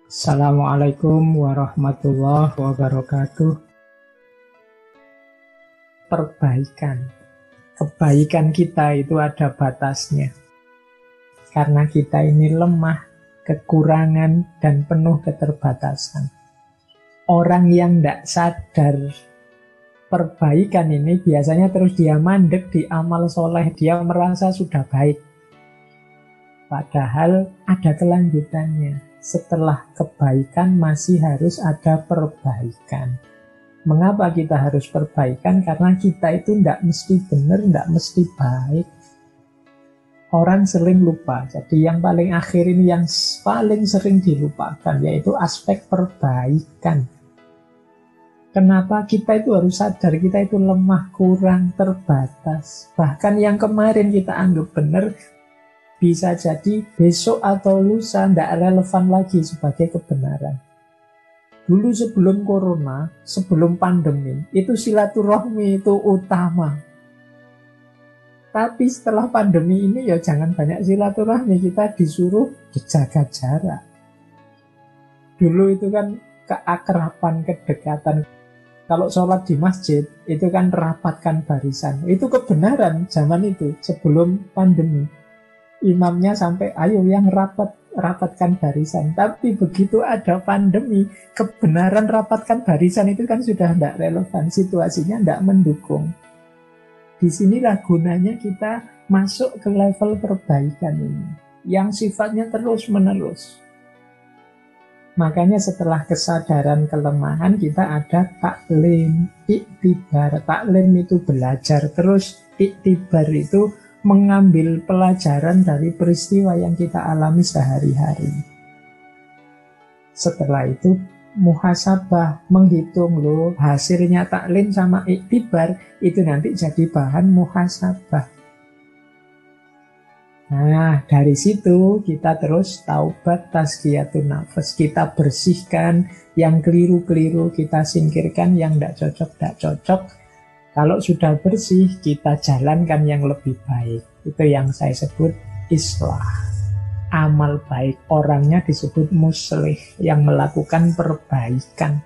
Assalamualaikum warahmatullahi wabarakatuh. Perbaikan. Kebaikan kita itu ada batasnya. Karena kita ini lemah, kekurangan, dan penuh keterbatasan. Orang yang tidak sadar perbaikan ini biasanya terus dia mandek di amal soleh. Dia merasa sudah baik. Padahal ada kelanjutannya. Setelah kebaikan masih harus ada perbaikan. Mengapa kita harus perbaikan? Karena kita itu tidak mesti benar, tidak mesti baik. Orang sering lupa. Jadi yang paling akhir ini yang paling sering dilupakan, yaitu aspek perbaikan. Kenapa kita itu harus sadar kita itu lemah, kurang, terbatas. Bahkan yang kemarin kita anggap benar, bisa jadi besok atau lusa tidak relevan lagi sebagai kebenaran. Dulu sebelum corona, sebelum pandemi, itu silaturahmi itu utama. Tapi setelah pandemi ini ya jangan banyak silaturahmi, kita disuruh jaga jarak. Dulu itu kan keakraban, kedekatan. Kalau sholat di masjid, itu kan rapatkan barisan. Itu kebenaran zaman itu, sebelum pandemi. Imamnya sampai, ayo yang rapatkan barisan. Tapi begitu ada pandemi, kebenaran rapatkan barisan itu kan sudah tidak relevan. Situasinya tidak mendukung. Disinilah gunanya kita masuk ke level perbaikan ini, yang sifatnya terus menerus. Makanya setelah kesadaran kelemahan kita ada taklim, iktibar. Taklim itu belajar terus, iktibar itu mengambil pelajaran dari peristiwa yang kita alami sehari-hari. Setelah itu muhasabah, menghitung loh hasilnya taklim sama iktibar itu nanti jadi bahan muhasabah. Nah, dari situ kita terus taubat, tazkiyatun nafas. Kita bersihkan yang keliru-keliru, kita singkirkan yang tidak cocok. Kalau sudah bersih, kita jalankan yang lebih baik. Itu yang saya sebut islah. Amal baik, orangnya disebut muslih, yang melakukan perbaikan.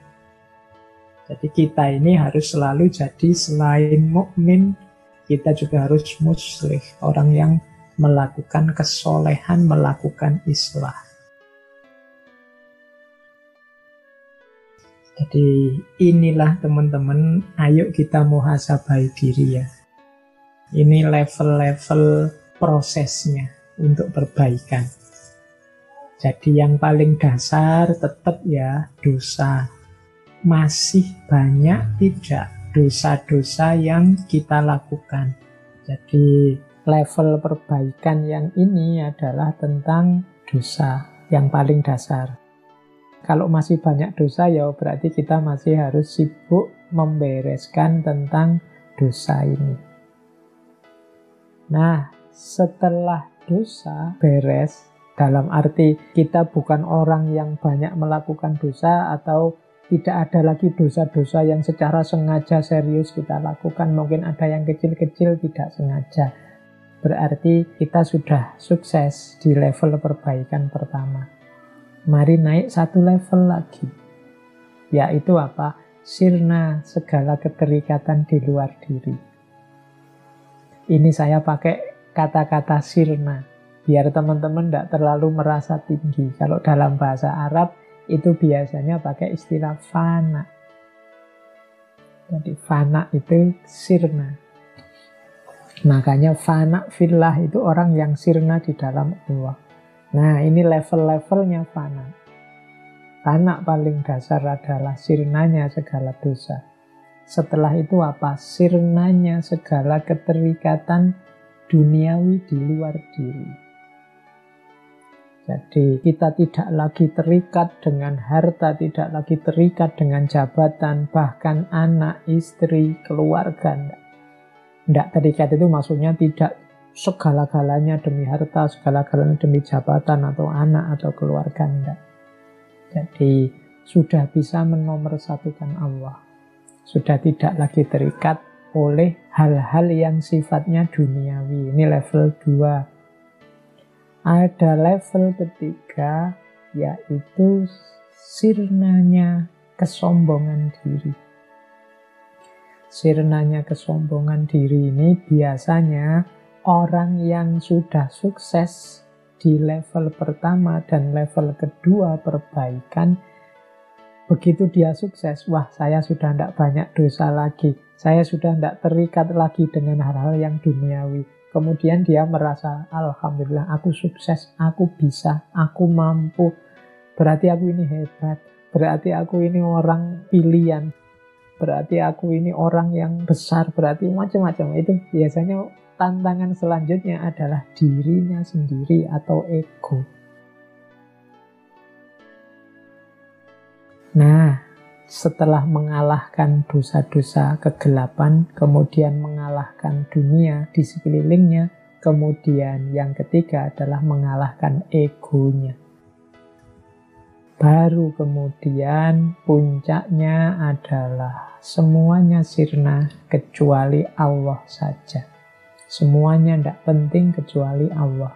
Jadi kita ini harus selalu jadi selain mukmin, kita juga harus muslih, orang yang melakukan kesolehan, melakukan islah. Jadi inilah teman-teman, ayo kita muhasabai diri ya. Ini level-level prosesnya untuk perbaikan. Jadi yang paling dasar tetap ya dosa. Masih banyak tidak dosa-dosa yang kita lakukan. Jadi level perbaikan yang ini adalah tentang dosa yang paling dasar. Kalau masih banyak dosa ya berarti kita masih harus sibuk membereskan tentang dosa ini. Nah, setelah dosa beres, dalam arti kita bukan orang yang banyak melakukan dosa atau tidak ada lagi dosa-dosa yang secara sengaja serius kita lakukan. Mungkin ada yang kecil-kecil tidak sengaja. Berarti kita sudah sukses di level perbaikan pertama. Mari naik satu level lagi, yaitu apa? Sirna, segala keterikatan di luar diri. Ini saya pakai kata-kata sirna, biar teman-teman tidak terlalu merasa tinggi. Kalau dalam bahasa Arab, itu biasanya pakai istilah fana. Jadi fana itu sirna. Makanya fana fillah itu orang yang sirna di dalam Allah. Nah, ini level-levelnya fana. Fana paling dasar adalah sirnanya segala dosa. Setelah itu apa? Sirnanya segala keterikatan duniawi di luar diri. Jadi kita tidak lagi terikat dengan harta, tidak lagi terikat dengan jabatan, bahkan anak, istri, keluarga. Tidak terikat itu maksudnya tidak segala-galanya demi harta, segala-galanya demi jabatan atau anak atau keluarga, enggak. Jadi sudah bisa menomorsatukan Allah. Sudah tidak lagi terikat oleh hal-hal yang sifatnya duniawi. Ini level 2. Ada level ketiga, yaitu sirnanya kesombongan diri. Sirnanya kesombongan diri ini biasanya orang yang sudah sukses di level pertama dan level kedua perbaikan, begitu dia sukses, wah saya sudah tidak banyak dosa lagi, saya sudah tidak terikat lagi dengan hal-hal yang duniawi. Kemudian dia merasa, alhamdulillah aku sukses, aku bisa, aku mampu, berarti aku ini hebat, berarti aku ini orang pilihan, berarti aku ini orang yang besar, berarti macam-macam. Itu biasanya tantangan selanjutnya adalah dirinya sendiri atau ego. Nah, setelah mengalahkan dosa-dosa kegelapan, kemudian mengalahkan dunia di sekelilingnya, kemudian yang ketiga adalah mengalahkan egonya. Baru kemudian puncaknya adalah semuanya sirna kecuali Allah saja. Semuanya tidak penting kecuali Allah.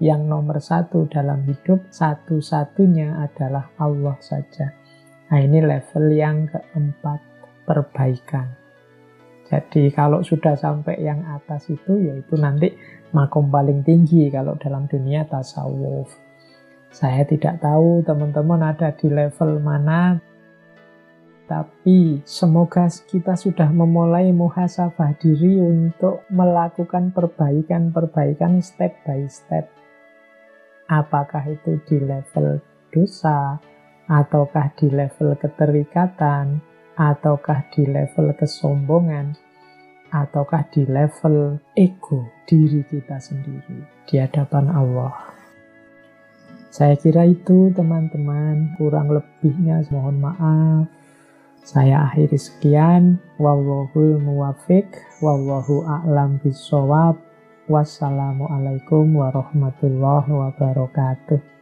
Yang nomor satu dalam hidup, satu-satunya adalah Allah saja. Nah, ini level yang keempat, perbaikan. Jadi kalau sudah sampai yang atas itu, yaitu nanti makom paling tinggi kalau dalam dunia tasawuf. Saya tidak tahu teman-teman ada di level mana, tapi semoga kita sudah memulai muhasabah diri untuk melakukan perbaikan-perbaikan step by step. Apakah itu di level dosa, ataukah di level keterikatan, ataukah di level kesombongan, ataukah di level ego diri kita sendiri di hadapan Allah. Saya kira itu teman-teman, kurang lebihnya mohon maaf. Saya akhiri sekian. Wallahul muwafiq, wallahu a'lam bishawab. Wassalamualaikum warahmatullahi wabarakatuh.